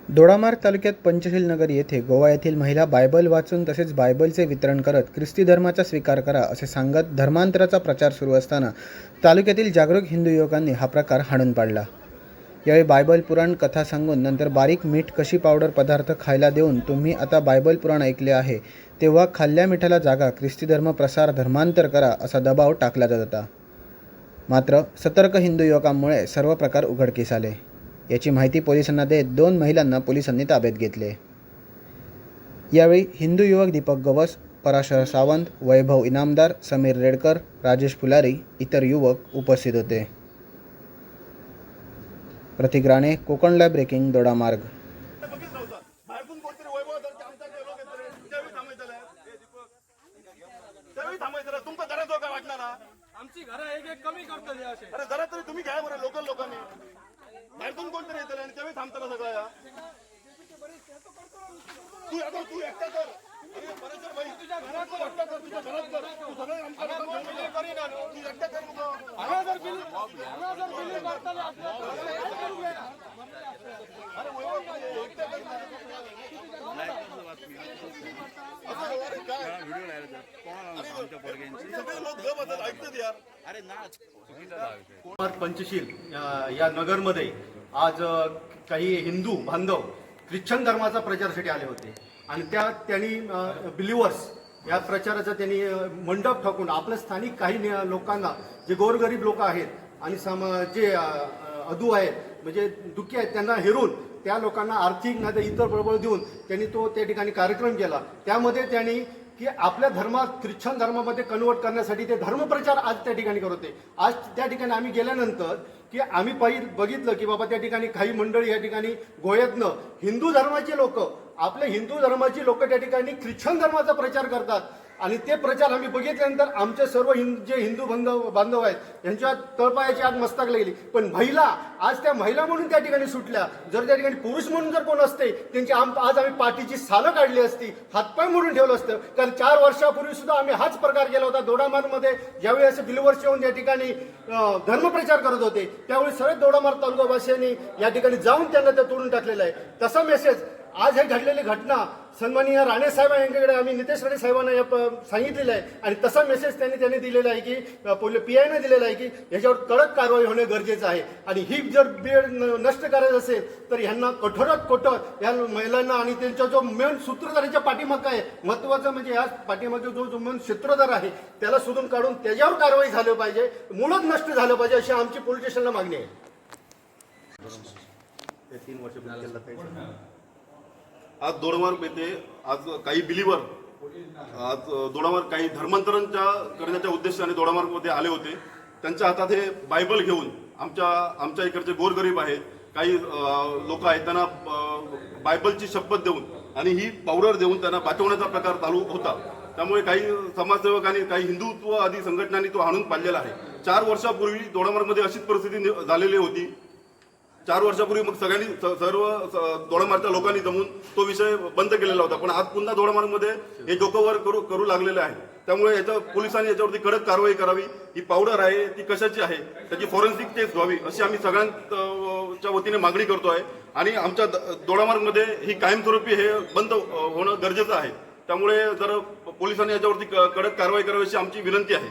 दोडामार्ग तालुक्यात पंचशील नगर येथे गोवा येथील महिला बायबल वाचून तसेच बायबलचे वितरण करत ख्रिस्ती धर्माचा स्वीकार करा असे सांगत धर्मांतराचा प्रचार सुरू असताना तालुक्यातील जागरूक हिंदू युवकांनी हा प्रकार हाणून पाडला। यावेळी बायबल पुराण कथा सांगून नंतर बारीक मीठ कशी पावडर पदार्थ खायला देऊन तुम्ही आता बायबल पुराण ऐकले आहे तेव्हा खाल्ल्या मिठाला जागा, ख्रिस्ती धर्म प्रसार धर्मांतर करा असा दबाव टाकला जात होता। मात्र सतर्क हिंदू युवकांमुळे सर्व प्रकार उघडकीस आले। याची माहिती पोलिसांना देत 2 महिलांना पोलिसांनी ताब्यात घेतले। यावेळी हिंदू युवक दीपक गवस, पराशर सावंत, वैभव इनामदार, समीर रेडकर, राजेश फुलारी इतर युवक उपस्थित होते। प्रतीक राणे, कोकण लाईव्ह ब्रेकिंग, दोडामार्ग। आमची घरं एक कमी करतो अरे जरा तरी तुम्ही घ्या बरं लोकल लोकांनी बाहेरून कोणतरी येतं आणि त्यावेळी थांबताना सगळं या तू आता तू एकटा कर अरे बरेच भाई तुझ्या घरात एकटा कर तुझ्या घरात कर तू सगळे आमच्या तू एकटा कर अरे एकटा पंचशील या नगरमध्ये आज काही हिंदू बांधव ख्रिश्चन धर्माचा प्रचारासाठी आले होते आणि त्यांनी बिलिव्हर्स या प्रचाराचा त्यांनी मंडप टाकून आपल्या स्थानिक काही लोकांना जे गोरगरीब लोक आहेत आणि जे अधू आहेत म्हणजे दुःखी आहेत त्यांना हेरून त्या लोकांना आर्थिक नाही तर इतर प्रबळ देऊन त्यांनी तो त्या ठिकाणी कार्यक्रम केला। त्यामध्ये त्यांनी की आपल्या धर्मात ख्रिश्चन धर्मामध्ये कन्वर्ट करण्यासाठी ते धर्मप्रचार आज त्या ठिकाणी करत होते। आज त्या ठिकाणी आम्ही गेल्यानंतर की आम्ही बघितलं की बाबा त्या ठिकाणी काही मंडळी या ठिकाणी गोव्यातनं हिंदू धर्माचे लोक आपल्या हिंदू धर्माची लोक त्या ठिकाणी ख्रिश्चन धर्माचा प्रचार करतात आणि ते प्रचार आम्ही बघितल्यानंतर आमचे सर्व जे हिंदू बांधव आहेत यांच्या तळपायाची आग मस्तक लागली। पण महिला आज त्या महिला म्हणून त्या ठिकाणी सुटल्या। जर त्या ठिकाणी पुरुष म्हणून जर कोण असते त्यांची आज आम्ही पाठीची सालं काढली असती, हातपाय मोडून ठेवलं असतं। कारण 4 वर्षापूर्वी सुद्धा आम्ही हाच प्रकार केला होता। दोडामार्गमध्ये ज्यावेळी असे बिलिव्हर्स येऊन या ठिकाणी धर्मप्रचार करत होते त्यावेळी सर्व दोडामार्ग तालुकावासियांनी या ठिकाणी जाऊन त्यांना ते तोडून टाकलेलं आहे। तसा मेसेज आज हे घडलेली घटना सन्माननीय राणे साहेब यांच्याकडे आम्ही नितेश राणे साहेबांना सांगितलेलं आहे आणि तसा मेसेज त्यांनी दिलेला आहे की PI दिलेला आहे की याच्यावर कडक कारवाई होणे गरजेचं आहे आणि ही जर बेड नष्ट करायचं असेल तर ह्यांना कठोरात कठोर या महिलांना आणि त्यांचा जो मेन सूत्रधाराच्या पाठीमागं आहे महत्त्वाचं म्हणजे या पाठीमागे जो मेन सूत्रधार आहे त्याला शोधून काढून त्याच्यावर कारवाई झाली पाहिजे, मूळच नष्ट झालं पाहिजे अशी आमची पोलीस स्टेशनला मागणी आहे। 3 वर्ष आज दोडामार्ग येथे आज काही बिलीवर आज दोडामार्ग काही धर्मांतरांच्या करण्याच्या उद्देशाने दोडामार्गमध्ये आले होते। त्यांच्या हातात हे बायबल घेऊन आमच्या इकडचे गोरगरीब आहेत काही लोक आहेत त्यांना बायबलची शपथ देऊन आणि ही पावडर देऊन त्यांना पाठवण्याचा प्रकार चालू होता। त्यामुळे काही समाजसेवकांनी काही हिंदुत्ववादी संघटनांनी तो हाणून पाडलेला आहे। 4 वर्षापूर्वी दोडामार्गमध्ये अशीच परिस्थिती झालेली होती। 4 वर्षापूर्वी मग सर्व दोडामार्गच्या लोकांनी जमून तो विषय बंद केलेला होता, पण आज पुन्हा दोडामार्गमध्ये हे डोकंवर करू लागलेले आहे। त्यामुळे पोलिसांनी याच्यावरती कडक कारवाई करावी। ही पावडर आहे ती कशाची आहे त्याची फॉरेन्सिक टेस्ट व्हावी अशी आम्ही सगळ्यांच्या वतीने मागणी करतो आहे आणि आमच्या दोडामार्गमध्ये ही कायमस्वरूपी हे बंद होणं गरजेचं आहे। त्यामुळे जर पोलिसांनी याच्यावरती कडक कारवाई करावी अशी आमची विनंती आहे।